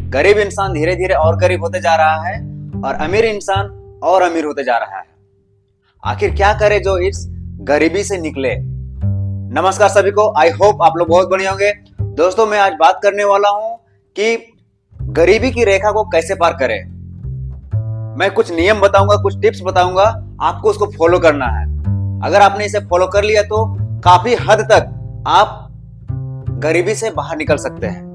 गरीब इंसान धीरे धीरे और गरीब होते जा रहा है और अमीर इंसान और अमीर होते जा रहा है। आखिर क्या करे जो इस गरीबी से निकले। नमस्कार सभी को, आई होप आप लोग बहुत बढ़िया होंगे। दोस्तों, मैं आज बात करने वाला हूं कि गरीबी की रेखा को कैसे पार करें। मैं कुछ नियम बताऊंगा, कुछ टिप्स बताऊंगा, आपको उसको फॉलो करना है। अगर आपने इसे फॉलो कर लिया तो काफी हद तक आप गरीबी से बाहर निकल सकते हैं।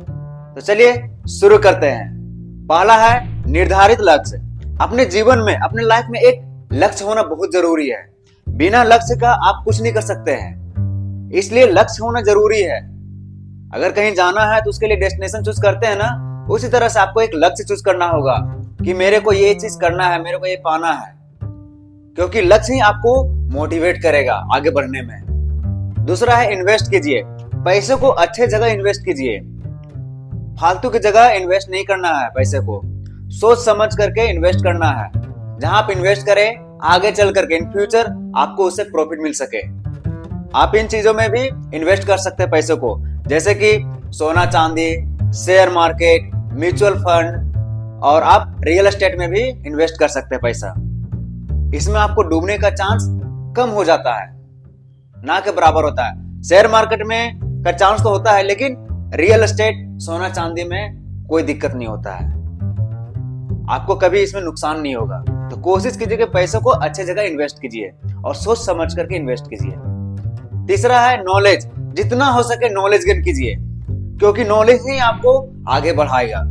तो चलिए शुरू करते हैं। पहला है निर्धारित लक्ष्य। अपने जीवन में, अपने लाइफ में एक लक्ष्य होना बहुत जरूरी है। बिना लक्ष्य का आप कुछ नहीं कर सकते हैं, इसलिए लक्ष्य होना जरूरी है। अगर कहीं जाना है तो उसके लिए डेस्टिनेशन चूज करते हैं ना, उसी तरह से आपको एक लक्ष्य चूज करना होगा कि मेरे को ये चीज करना है, मेरे को ये पाना है, क्योंकि लक्ष्य ही आपको मोटिवेट करेगा आगे बढ़ने में। दूसरा है इन्वेस्ट कीजिए। पैसे को अच्छे जगह इन्वेस्ट कीजिए। फालतू की जगह इन्वेस्ट नहीं करना है। पैसे को सोच समझ करके इन्वेस्ट करना है। जहां आप इन्वेस्ट करें, आगे चल करके इन फ्यूचर आपको उससे प्रॉफिट मिल सके। आप इन चीजों में भी इन्वेस्ट कर सकते हैं पैसे को, जैसे कि सोना चांदी, शेयर मार्केट, म्यूचुअल फंड, और आप रियल एस्टेट में भी इन्वेस्ट कर सकते हैं पैसा। इसमें आपको डूबने का चांस कम हो जाता है, ना के बराबर होता है। शेयर मार्केट में का चांस तो होता है, लेकिन रियल एस्टेट, सोना चांदी में कोई दिक्कत नहीं होता है। आपको कभी इसमें नुकसान नहीं होगा। तो कोशिश कीजिए कि पैसों को अच्छे जगह इन्वेस्ट कीजिए और सोच समझ करके इन्वेस्ट कीजिए। तीसरा है नॉलेज। जितना हो सके नॉलेज गेन कीजिए, क्योंकि नॉलेज ही आपको आगे बढ़ाएगा।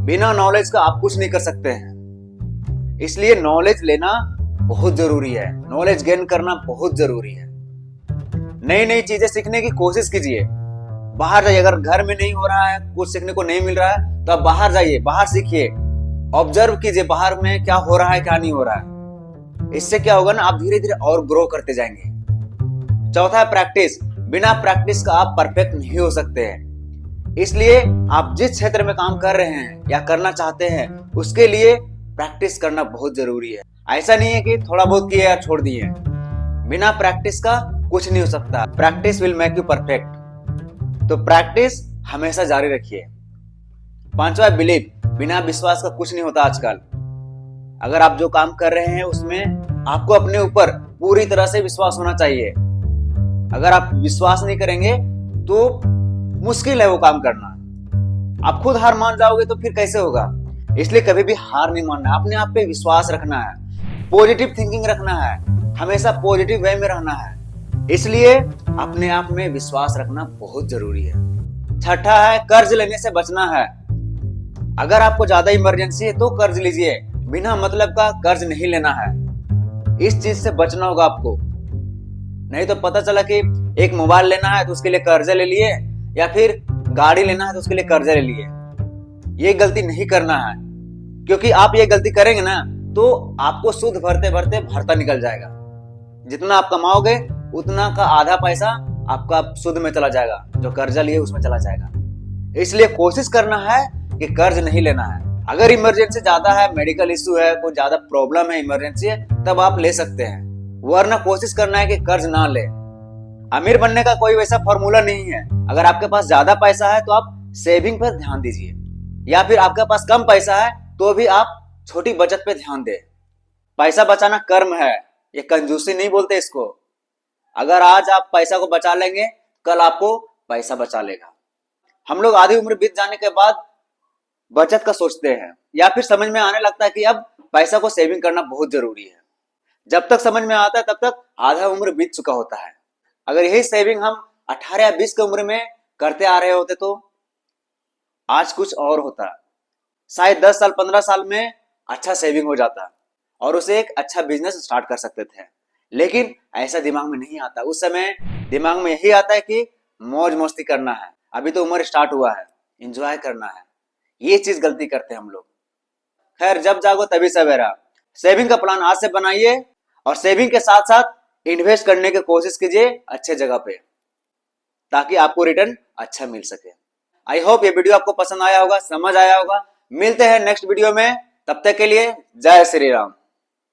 बिना नॉलेज का आप कुछ नहीं कर सकते हैं, इसलिए नॉलेज लेना बहुत जरूरी है। नॉलेज गेन करना बहुत जरूरी है। नई नई चीजें सीखने की कोशिश कीजिए। बाहर जाइए। अगर घर में नहीं हो रहा है, कुछ सीखने को नहीं मिल रहा है, तो आप बाहर जाइए, बाहर सीखिए, ऑब्जर्व कीजिए बाहर में क्या हो रहा है, क्या नहीं हो रहा है। इससे क्या होगा ना, आप धीरे धीरे और ग्रो करते जाएंगे। चौथा है प्रैक्टिस। बिना प्रैक्टिस का आप परफेक्ट नहीं हो सकते हैं, इसलिए आप जिस क्षेत्र में काम कर रहे हैं या करना चाहते हैं, उसके लिए प्रैक्टिस करना बहुत जरूरी है। ऐसा नहीं है कि थोड़ा बहुत किए या छोड़ दिए। बिना प्रैक्टिस का कुछ नहीं हो सकता। Practice will make you perfect. तो प्रैक्टिस हमेशा जारी रखिए। पांचवा है बिलीव। बिना विश्वास का कुछ नहीं होता आजकल। अगर आप जो काम कर रहे हैं उसमें आपको अपने ऊपर पूरी तरह से विश्वास होना चाहिए। अगर आप विश्वास नहीं करेंगे तो मुश्किल है वो काम करना। आप खुद हार मान जाओगे तो फिर कैसे होगा। इसलिए कभी भी हार नहीं मानना, अपने आप पे विश्वास रखना है, पॉजिटिव थिंकिंग रखना है, हमेशा पॉजिटिव वे में रहना है। इसलिए अपने आप में विश्वास रखना बहुत जरूरी है। छठा है कर्ज लेने से बचना है। अगर आपको ज्यादा इमरजेंसी है तो कर्ज लीजिए, बिना मतलब का कर्ज नहीं लेना है। इस चीज से बचना होगा आपको। नहीं तो पता चला कि एक मोबाइल लेना है तो उसके लिए कर्जा ले लिए, या फिर गाड़ी लेना है तो उसके लिए कर्जा ले लिए। ये गलती नहीं करना है, क्योंकि आप ये गलती करेंगे ना तो आपको सूद भरते भरते भरता निकल जाएगा। जितना आप कमाओगे उतना का आधा पैसा आपका सूद में चला जाएगा, जो कर्जा लिए उसमें चला जाएगा। इसलिए कोशिश करना है कि कर्ज नहीं लेना है। अगर इमरजेंसी ज्यादा है, मेडिकल इश्यू है, कोई ज्यादा प्रॉब्लम है, इमरजेंसी है, तब आप ले सकते हैं, वरना कोशिश करना है कि कर्ज ना ले। अमीर बनने का कोई वैसा फॉर्मूला नहीं है। अगर आपके पास ज्यादा पैसा है तो आप सेविंग पर ध्यान दीजिए, या फिर आपके पास कम पैसा है तो भी आप छोटी बचत पे ध्यान दें। पैसा बचाना कर्म है, ये कंजूसी नहीं बोलते इसको। अगर आज आप पैसा को बचा लेंगे, कल आपको पैसा बचा लेगा। हम लोग आधी उम्र बीत जाने के बाद बचत का सोचते हैं, या फिर समझ में आने लगता है कि अब पैसा को सेविंग करना बहुत जरूरी है। जब तक समझ में आता है तब तक आधा उम्र बीत चुका होता है। अगर यही सेविंग हम 18 या 20 की उम्र में करते आ रहे होते तो आज कुछ और होता। शायद 10 साल 15 साल में अच्छा सेविंग हो जाता और उसे एक अच्छा बिजनेस स्टार्ट कर सकते थे। लेकिन ऐसा दिमाग में नहीं आता। उस समय दिमाग में यही आता है कि मौज मस्ती करना है, अभी तो उम्र स्टार्ट हुआ है, एंजॉय करना है। ये चीज गलती करते हैं हम लोग। खैर, जब जागो तभी सवेरा। सेविंग का प्लान आज से बनाइए और सेविंग के साथ साथ इन्वेस्ट करने की कोशिश कीजिए अच्छे जगह पे, ताकि आपको रिटर्न अच्छा मिल सके। आई होप ये वीडियो आपको पसंद आया होगा, समझ आया होगा। मिलते हैं नेक्स्ट वीडियो में, तब तक के लिए जय श्री राम।